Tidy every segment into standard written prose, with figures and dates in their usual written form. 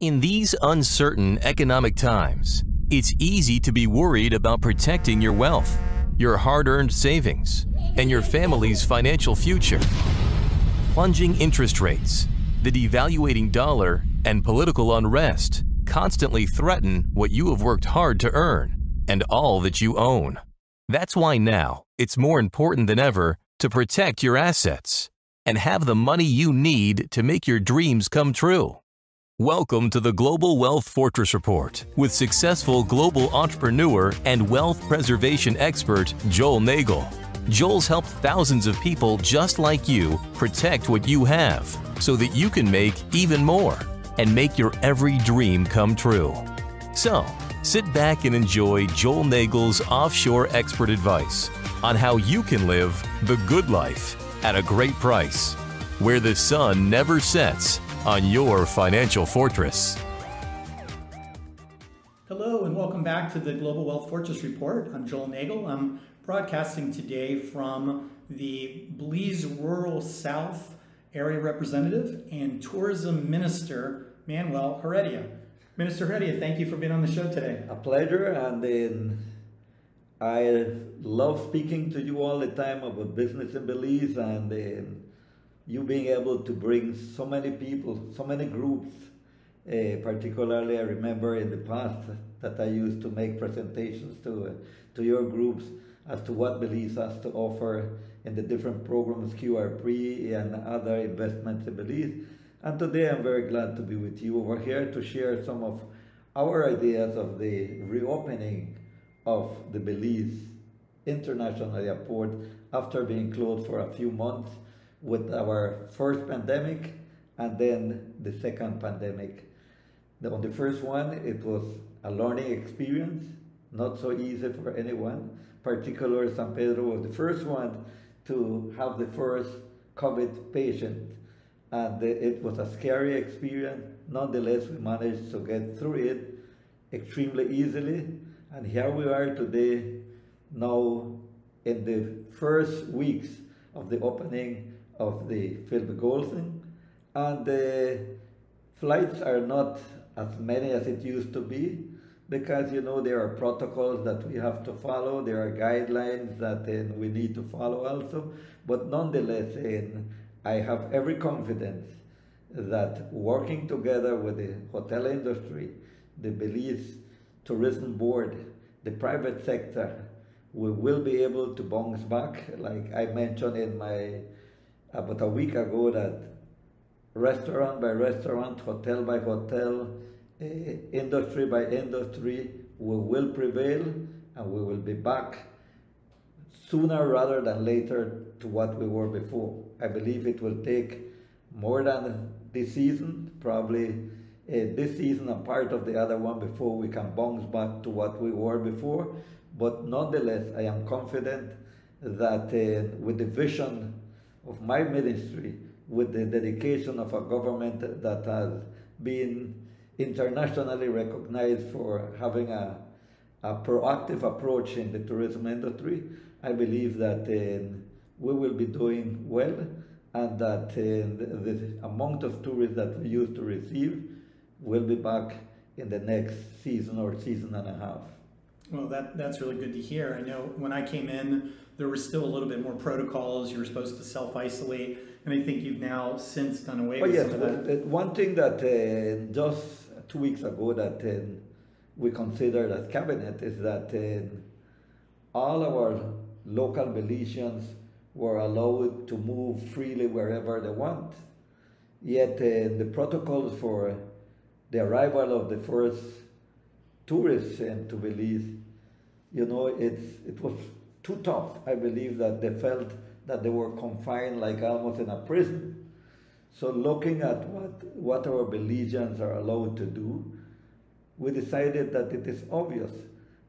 In these uncertain economic times, it's easy to be worried about protecting your wealth, your hard-earned savings, and your family's financial future. Plunging interest rates, the devaluating dollar, and political unrest constantly threaten what you have worked hard to earn and all that you own. That's why now it's more important than ever to protect your assets and have the money you need to make your dreams come true. Welcome to the Global Wealth Fortress Report with successful global entrepreneur and wealth preservation expert Joel Nagel. Joel's helped thousands of people just like you protect what you have so that you can make even more and make your every dream come true. So, sit back and enjoy Joel Nagel's offshore expert advice on how you can live the good life at a great price, where the sun never sets on your financial fortress. Hello and welcome back to the Global Wealth Fortress Report. I'm Joel Nagel. I'm broadcasting today from the Belize Rural South Area Representative and Tourism Minister, Manuel Heredia. Minister Heredia, thank you for being on the show today. A pleasure, and I love speaking to you all the time about business in Belize and you being able to bring so many people, so many groups. Particularly, I remember in the past that I used to make presentations to your groups as to what Belize has to offer in the different programs, QRP and other investments in Belize. And today I'm very glad to be with you over here to share some of our ideas of the reopening of the Belize International Airport after being closed for a few months with our first pandemic and then the second pandemic. On the first one, it was a learning experience, not so easy for anyone. Particularly San Pedro was the first one to have the first COVID patient. And it was a scary experience. Nonetheless, we managed to get through it extremely easily. And here we are today, now in the first weeks of the opening of the Philip Golson, and the flights are not as many as it used to be because, you know, there are protocols that we have to follow, there are guidelines that we need to follow also, but nonetheless, I have every confidence that working together with the hotel industry, the Belize Tourism Board, the private sector, we will be able to bounce back. Like I mentioned in my about a week ago, that restaurant by restaurant, hotel by hotel, industry by industry, we will prevail and we will be back sooner rather than later to what we were before. I believe it will take more than this season, probably this season and part of the other one before we can bounce back to what we were before. But nonetheless, I am confident that with the vision of my ministry, with the dedication of a government that has been internationally recognized for having a proactive approach in the tourism industry, I believe that we will be doing well, and that the amount of tourists that we used to receive will be back in the next season or season and a half. Well, that's really good to hear. I know when I came in, there was still a little bit more protocols. You were supposed to self-isolate, and I think you've now since done away with some of that. One thing that just 2 weeks ago that we considered as cabinet is that all our local Belizeans were allowed to move freely wherever they want. Yet the protocols for the arrival of the first tourists into Belize, you know, it was too tough. I believe that they felt that they were confined like almost in a prison. So looking at what our Belizeans are allowed to do, we decided that it is obvious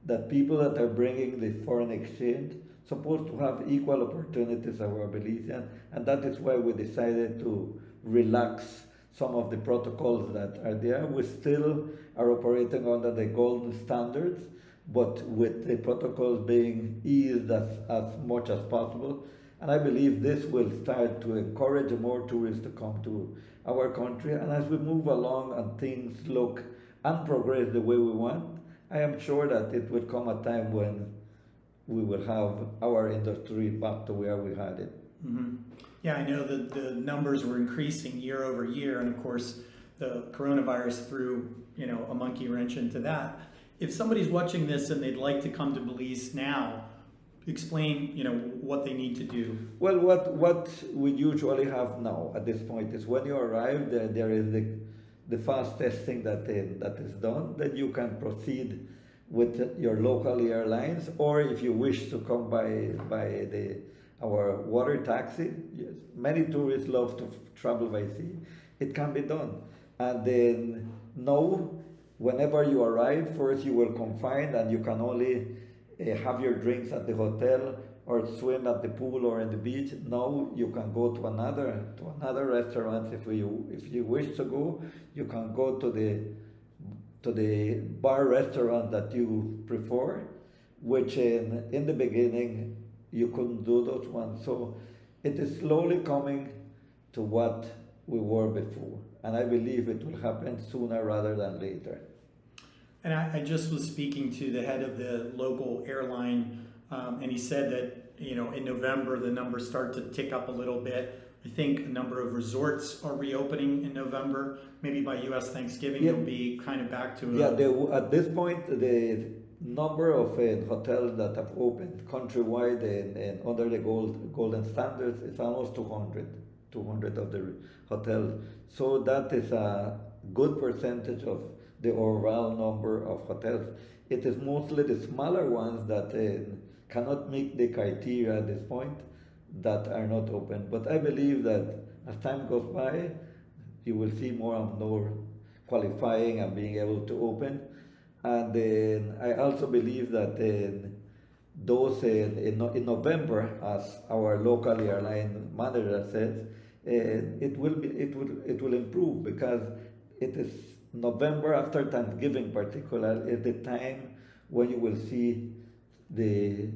that people that are bringing the foreign exchange supposed to have equal opportunities as our Belizeans, and that is why we decided to relax some of the protocols that are there. We still are operating under the golden standards, but with the protocols being eased as much as possible. And I believe this will start to encourage more tourists to come to our country. And as we move along and things look and progress the way we want, I am sure that it will come a time when we will have our industry back to where we had it. Mm-hmm. Yeah, I know that the numbers were increasing year over year, and of course, the coronavirus threw, a monkey wrench into that. If somebody's watching this and they'd like to come to Belize now, explain, what they need to do. Well, what we usually have now at this point is when you arrive, there is the fast testing that is done. Then you can proceed with your local airlines, or if you wish to come by our water taxi. Yes, many tourists love to travel by sea. It can be done. And then now, whenever you arrive, first you will confine, and you can only have your drinks at the hotel or swim at the pool or in the beach. Now you can go to another restaurant if you wish to go. You can go to the bar restaurant that you prefer, which in the beginning you couldn't do those ones. So it is slowly coming to what we were before, and I believe it will happen sooner rather than later. And I just was speaking to the head of the local airline, and he said that, in November, the numbers start to tick up a little bit. I think a number of resorts are reopening in November. Maybe by U.S. Thanksgiving, it'll be kind of back to at this point, the number of hotels that have opened countrywide and under the golden standards is almost 200 of the hotels. So that is a good percentage of the overall number of hotels. It is mostly the smaller ones that cannot meet the criteria at this point that are not open. But I believe that as time goes by, you will see more and more qualifying and being able to open. And then I also believe that those in November, as our local airline manager says, it will improve, because it is November after Thanksgiving particularly is the time when you will see the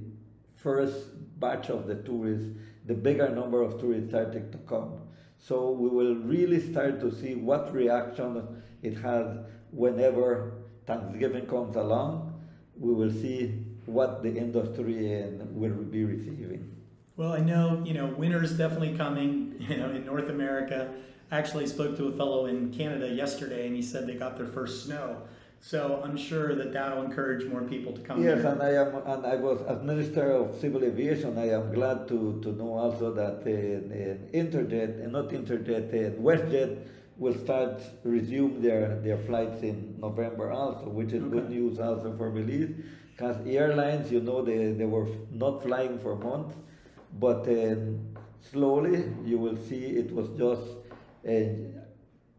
first batch of the tourists, the bigger number of tourists starting to come. So we will really start to see what reaction it has whenever Thanksgiving comes along. We will see what the industry will be receiving. Well, I know, winter is definitely coming, in North America. I actually spoke to a fellow in Canada yesterday, and he said they got their first snow. So I'm sure that that'll encourage more people to come here. Yes, and I was, as Minister of Civil Aviation, I am glad to know also that WestJet will resume their flights in November also, which is good news also for Belize, because airlines, they were not flying for months, but slowly you will see it was just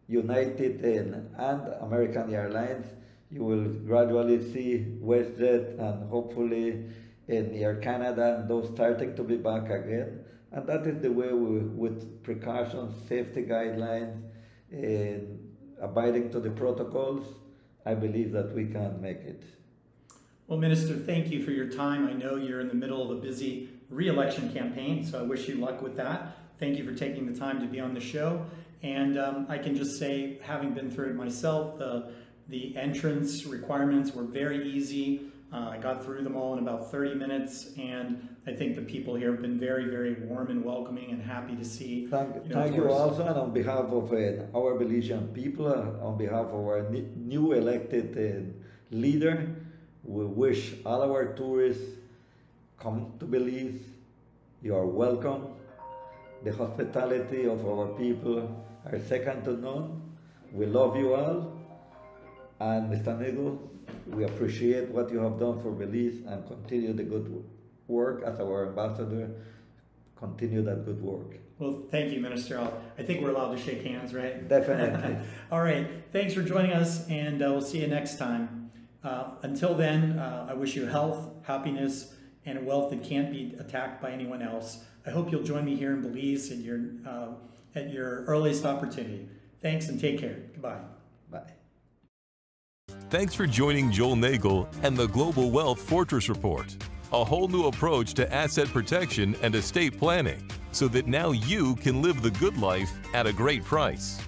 United and American Airlines. You will gradually see WestJet and hopefully in Air Canada and those starting to be back again. And that is the way with precautions, safety guidelines, abiding to the protocols, I believe that we can make it. Well, Minister, thank you for your time. I know you're in the middle of a busy re-election campaign, so I wish you luck with that. Thank you for taking the time to be on the show. And I can just say, having been through it myself, the entrance requirements were very easy. I got through them all in about 30 minutes, and I think the people here have been very, very warm and welcoming and happy to see. Thank you also, and on behalf of our Belizean people, on behalf of our new elected leader, we wish all our tourists come to Belize. You are welcome. The hospitality of our people are second to none. We love you all. And Mr. Nagel, we appreciate what you have done for Belize, and continue the good work as our ambassador. Continue that good work. Well, thank you, Minister. I think we're allowed to shake hands, right? Definitely. All right. Thanks for joining us, and we'll see you next time. Until then, I wish you health, happiness, and a wealth that can't be attacked by anyone else. I hope you'll join me here in Belize at your earliest opportunity. Thanks, and take care. Goodbye. Bye. Thanks for joining Joel Nagel and the Global Wealth Fortress Report, a whole new approach to asset protection and estate planning, so that now you can live the good life at a great price.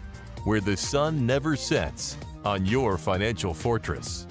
where the sun never sets on your financial fortress.